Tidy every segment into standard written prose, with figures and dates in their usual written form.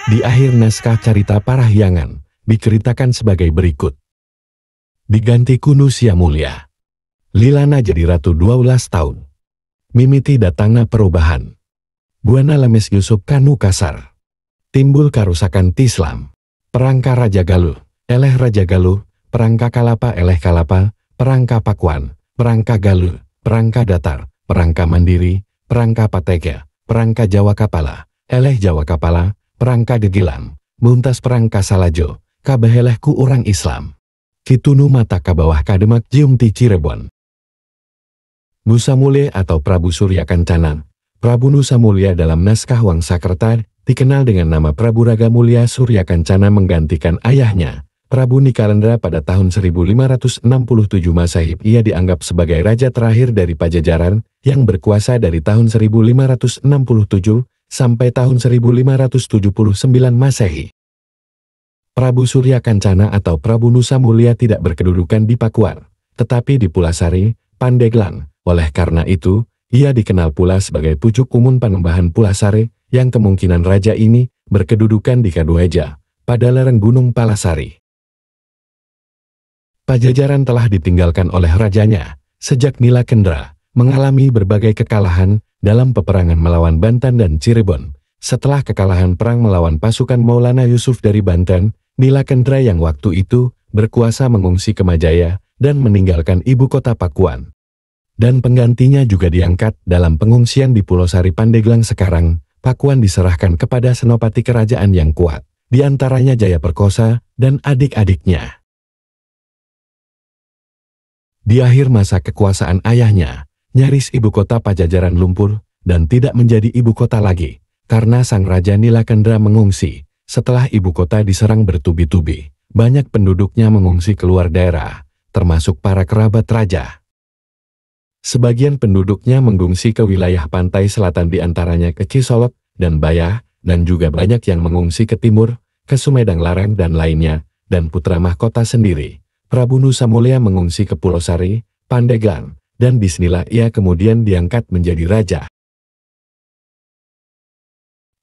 Di akhir naskah Carita Parahyangan, diceritakan sebagai berikut. Diganti Kunusia Mulia. Lilana jadi ratu 12 tahun. Mimiti datangna perubahan. Buana lemes Yusuf kanu kasar. Timbul karusakan Tislam. Perangka Raja Galuh, eleh Raja Galuh, perangka Kalapa eleh Kalapa, perangka Pakuan, perangka Galuh, perangka Datar, perangka Mandiri, perangka Patega, perangka Jawa Kapala, eleh Jawa Kapala, perangka Degilang, muntas perangka Salajo, kabahelehku orang Islam. Kitunu mata ka bawah kademak jium ti Cirebon. Nusa Mulia atau Prabu Surya Kencana. Prabu Nusa Mulia dalam naskah Wangsakerta dikenal dengan nama Prabu Raga Mulia Surya Kencana menggantikan ayahnya, Prabu Nikalendra pada tahun 1567 Masehi. Ia dianggap sebagai raja terakhir dari Pajajaran yang berkuasa dari tahun 1567 sampai tahun 1579 Masehi. Prabu Surya Kencana atau Prabu Nusa Mulia tidak berkedudukan di Pakuan, tetapi di Pulasari, Pandeglang. Oleh karena itu, ia dikenal pula sebagai pucuk umun Panembahan Pulasari, yang kemungkinan raja ini berkedudukan di Kadueja, pada lereng Gunung Palasari. Pajajaran telah ditinggalkan oleh rajanya, sejak Nilakendra mengalami berbagai kekalahan dalam peperangan melawan Banten dan Cirebon. Setelah kekalahan perang melawan pasukan Maulana Yusuf dari Banten, Nilakendra yang waktu itu berkuasa mengungsi ke Majaya dan meninggalkan ibu kota Pakuan. Dan penggantinya juga diangkat dalam pengungsian di Pulau Sari Pandeglang sekarang. Pakuan diserahkan kepada senopati kerajaan yang kuat, di antaranya Jayaperkosa dan adik-adiknya. Di akhir masa kekuasaan ayahnya, nyaris ibu kota Pajajaran lumpuh dan tidak menjadi ibu kota lagi, karena sang Raja Nilakendra mengungsi. Setelah ibu kota diserang bertubi-tubi, banyak penduduknya mengungsi keluar daerah, termasuk para kerabat raja. Sebagian penduduknya mengungsi ke wilayah pantai selatan di antaranya ke Cisolok dan Bayah, dan juga banyak yang mengungsi ke timur, ke Sumedang Larang dan lainnya, dan putra mahkota sendiri, Prabu Nusa Mulia mengungsi ke Pulau Sari, Pandeglang, dan disinilah ia kemudian diangkat menjadi raja.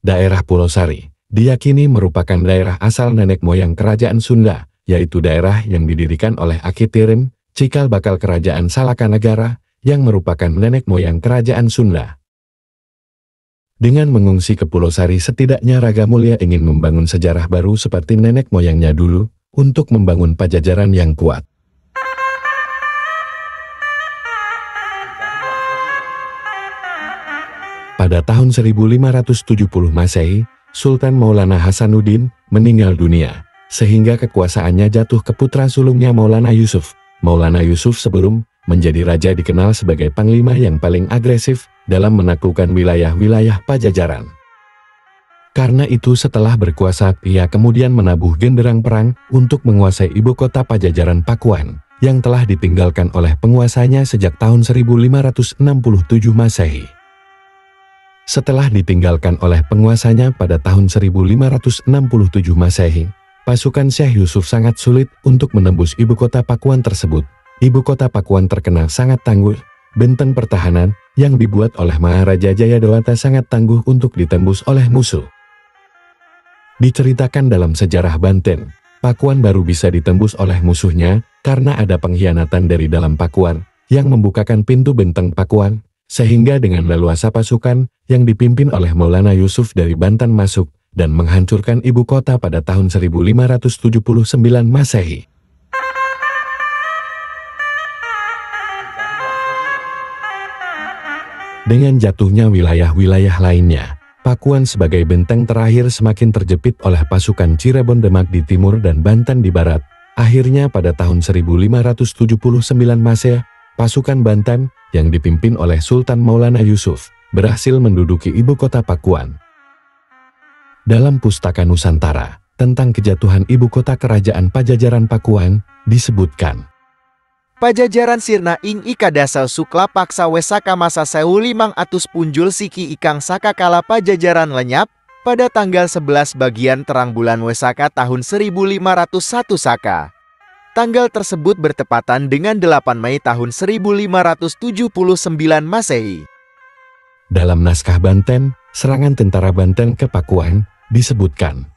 Daerah Pulau Sari diyakini merupakan daerah asal nenek moyang kerajaan Sunda, yaitu daerah yang didirikan oleh Aki Tirim, cikal bakal kerajaan Salakanegara, yang merupakan nenek moyang kerajaan Sunda. Dengan mengungsi ke Pulau Sari setidaknya Raga Mulia ingin membangun sejarah baru seperti nenek moyangnya dulu, untuk membangun Pajajaran yang kuat. Pada tahun 1570 Masehi, Sultan Maulana Hasanuddin meninggal dunia, sehingga kekuasaannya jatuh ke putra sulungnya Maulana Yusuf. Maulana Yusuf sebelum menjadi raja dikenal sebagai panglima yang paling agresif dalam menaklukkan wilayah-wilayah Pajajaran. Karena itu setelah berkuasa, ia kemudian menabuh genderang perang untuk menguasai ibu kota Pajajaran Pakuan, yang telah ditinggalkan oleh penguasanya sejak tahun 1567 Masehi. Setelah ditinggalkan oleh penguasanya pada tahun 1567 Masehi, pasukan Syekh Yusuf sangat sulit untuk menembus ibu kota Pakuan tersebut. Ibu kota Pakuan terkenal sangat tangguh, benteng pertahanan yang dibuat oleh Maharaja Jayadewata sangat tangguh untuk ditembus oleh musuh. Diceritakan dalam sejarah Banten, Pakuan baru bisa ditembus oleh musuhnya karena ada pengkhianatan dari dalam Pakuan yang membukakan pintu benteng Pakuan, sehingga dengan leluasa pasukan yang dipimpin oleh Maulana Yusuf dari Banten masuk dan menghancurkan ibu kota pada tahun 1579 Masehi. Dengan jatuhnya wilayah-wilayah lainnya, Pakuan sebagai benteng terakhir semakin terjepit oleh pasukan Cirebon Demak di timur dan Banten di barat. Akhirnya pada tahun 1579 Masehi, pasukan Banten yang dipimpin oleh Sultan Maulana Yusuf berhasil menduduki ibu kota Pakuan. Dalam Pustaka Nusantara tentang kejatuhan ibu kota kerajaan Pajajaran Pakuan disebutkan, Pajajaran sirna ing ikadasa sukla paksa wesaka masa 1500 punjul siki ikang saka kala Pajajaran lenyap pada tanggal 11 bagian terang bulan Wesaka tahun 1501 Saka. Tanggal tersebut bertepatan dengan 8 Mei tahun 1579 Masehi. Dalam naskah Banten, serangan tentara Banten ke Pakuan Disebutkan,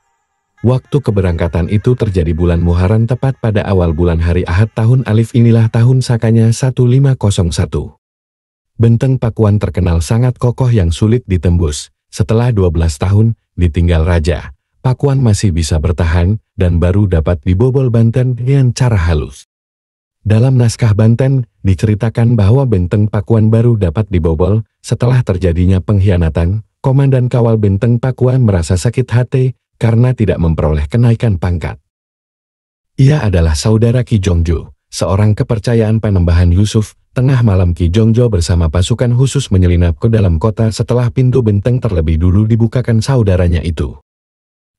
waktu keberangkatan itu terjadi bulan Muharram tepat pada awal bulan hari Ahad tahun Alif, inilah tahun Sakanya 1501. Benteng Pakuan terkenal sangat kokoh yang sulit ditembus. Setelah 12 tahun ditinggal raja, Pakuan masih bisa bertahan dan baru dapat dibobol Banten dengan cara halus. Dalam naskah Banten diceritakan bahwa benteng Pakuan baru dapat dibobol setelah terjadinya pengkhianatan. Komandan kawal benteng Pakuan merasa sakit hati karena tidak memperoleh kenaikan pangkat. Ia adalah saudara Ki Jongjo, seorang kepercayaan Panembahan Yusuf. Tengah malam Ki Jongjo bersama pasukan khusus menyelinap ke dalam kota setelah pintu benteng terlebih dulu dibukakan saudaranya itu.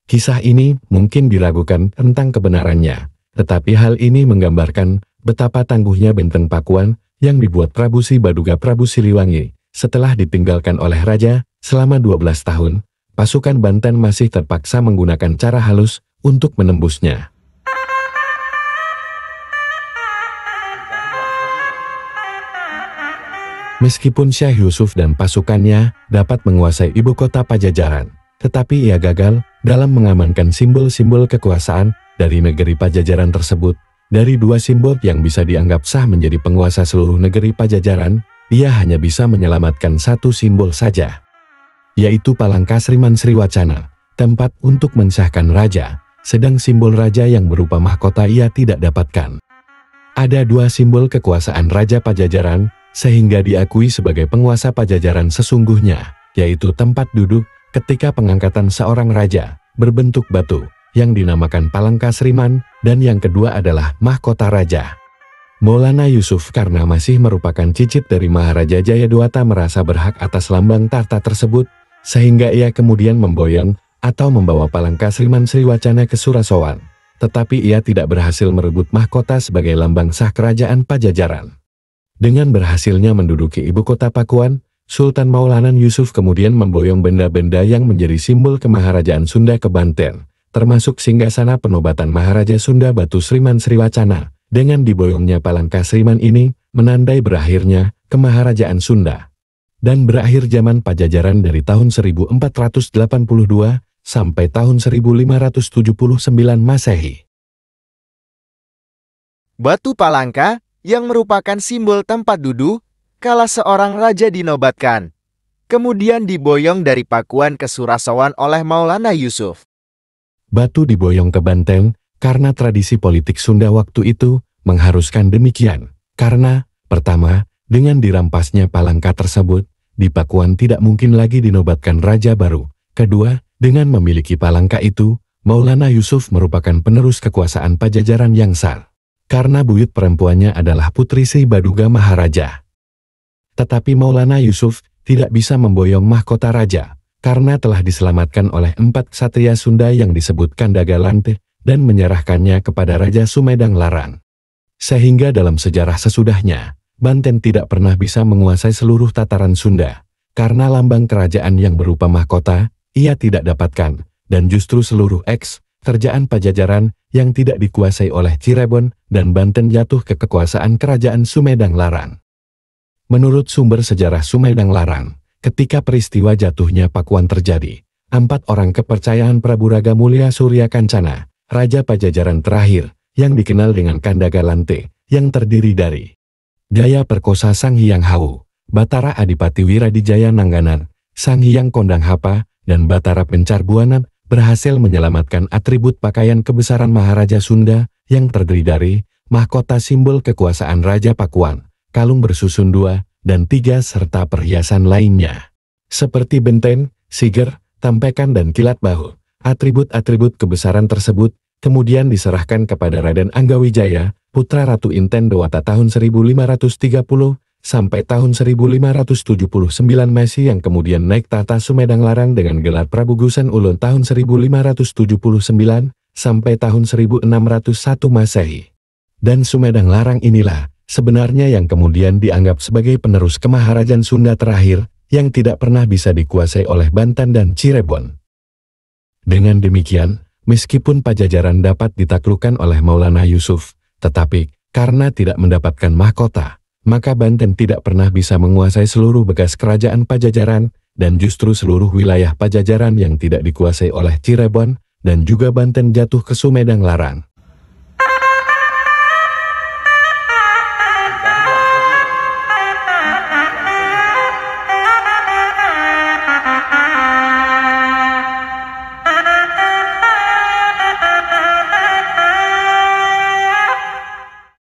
Kisah ini mungkin diragukan tentang kebenarannya, tetapi hal ini menggambarkan betapa tangguhnya benteng Pakuan yang dibuat Prabu Si Baduga Prabu Siliwangi. Setelah ditinggalkan oleh raja selama 12 tahun, pasukan Banten masih terpaksa menggunakan cara halus untuk menembusnya. Meskipun Syekh Yusuf dan pasukannya dapat menguasai ibu kota Pajajaran, tetapi ia gagal dalam mengamankan simbol-simbol kekuasaan dari negeri Pajajaran tersebut. Dari dua simbol yang bisa dianggap sah menjadi penguasa seluruh negeri Pajajaran, ia hanya bisa menyelamatkan satu simbol saja, yaitu Palangka Sriman Sriwacana, tempat untuk mensahkan raja, sedang simbol raja yang berupa mahkota ia tidak dapatkan. Ada dua simbol kekuasaan Raja Pajajaran, sehingga diakui sebagai penguasa Pajajaran sesungguhnya, yaitu tempat duduk ketika pengangkatan seorang raja, berbentuk batu, yang dinamakan Palangka Sriman, dan yang kedua adalah mahkota raja. Maulana Yusuf karena masih merupakan cicit dari Maharaja Jayadwata merasa berhak atas lambang tahta tersebut, sehingga ia kemudian memboyong atau membawa Palangka Sriman Sriwacana ke Surasowan, tetapi ia tidak berhasil merebut mahkota sebagai lambang sah kerajaan Pajajaran. Dengan berhasilnya menduduki ibu kota Pakuan, Sultan Maulana Yusuf kemudian memboyong benda-benda yang menjadi simbol kemaharajaan Sunda ke Banten, termasuk singgasana penobatan Maharaja Sunda Batu Sriman Sriwacana. Dengan diboyongnya Palangka Sriman ini, menandai berakhirnya kemaharajaan Sunda dan berakhir zaman Pajajaran dari tahun 1482 sampai tahun 1579 Masehi. Batu Palangka yang merupakan simbol tempat duduk kala seorang raja dinobatkan, kemudian diboyong dari Pakuan ke Surasowan oleh Maulana Yusuf. Batu diboyong ke Banten karena tradisi politik Sunda waktu itu mengharuskan demikian. Karena, pertama, dengan dirampasnya Palangka tersebut, di Pakuan tidak mungkin lagi dinobatkan raja baru. Kedua, dengan memiliki Palangka itu, Maulana Yusuf merupakan penerus kekuasaan Pajajaran yang sah. Karena buyut perempuannya adalah putri Si Baduga Maharaja. Tetapi Maulana Yusuf tidak bisa memboyong mahkota raja, karena telah diselamatkan oleh 4 ksatria Sunda yang disebut Kandagalante, dan menyerahkannya kepada Raja Sumedang Larang. Sehingga dalam sejarah sesudahnya, Banten tidak pernah bisa menguasai seluruh tataran Sunda, karena lambang kerajaan yang berupa mahkota, ia tidak dapatkan, dan justru seluruh kerajaan Pajajaran yang tidak dikuasai oleh Cirebon dan Banten jatuh ke kekuasaan kerajaan Sumedang Larang. Menurut sumber sejarah Sumedang Larang, ketika peristiwa jatuhnya Pakuan terjadi, 4 orang kepercayaan Prabu Raga Mulia Surya Kancana, Raja Pajajaran terakhir, yang dikenal dengan Kandagalante, yang terdiri dari Jaya Perkosa Sang Hyang Hau, Batara Adipati Wiradijaya Nangganan, Sang Hyang Kondang Hapa, dan Batara Pencar Buana, berhasil menyelamatkan atribut pakaian kebesaran Maharaja Sunda, yang terdiri dari mahkota simbol kekuasaan Raja Pakuan, kalung bersusun 2 dan 3 serta perhiasan lainnya. Seperti benten, siger, tampekan dan kilat bahu. Atribut-atribut kebesaran tersebut kemudian diserahkan kepada Raden Anggawijaya, putra Ratu Inten Dewata tahun 1530 sampai tahun 1579 Masehi yang kemudian naik tahta Sumedang Larang dengan gelar Prabu Gusan Ulun tahun 1579 sampai tahun 1601 Masehi. Dan Sumedang Larang inilah sebenarnya yang kemudian dianggap sebagai penerus kemaharajaan Sunda terakhir yang tidak pernah bisa dikuasai oleh Banten dan Cirebon. Dengan demikian, meskipun Pajajaran dapat ditaklukkan oleh Maulana Yusuf, tetapi karena tidak mendapatkan mahkota, maka Banten tidak pernah bisa menguasai seluruh bekas kerajaan Pajajaran, dan justru seluruh wilayah Pajajaran yang tidak dikuasai oleh Cirebon dan juga Banten jatuh ke Sumedang Larang.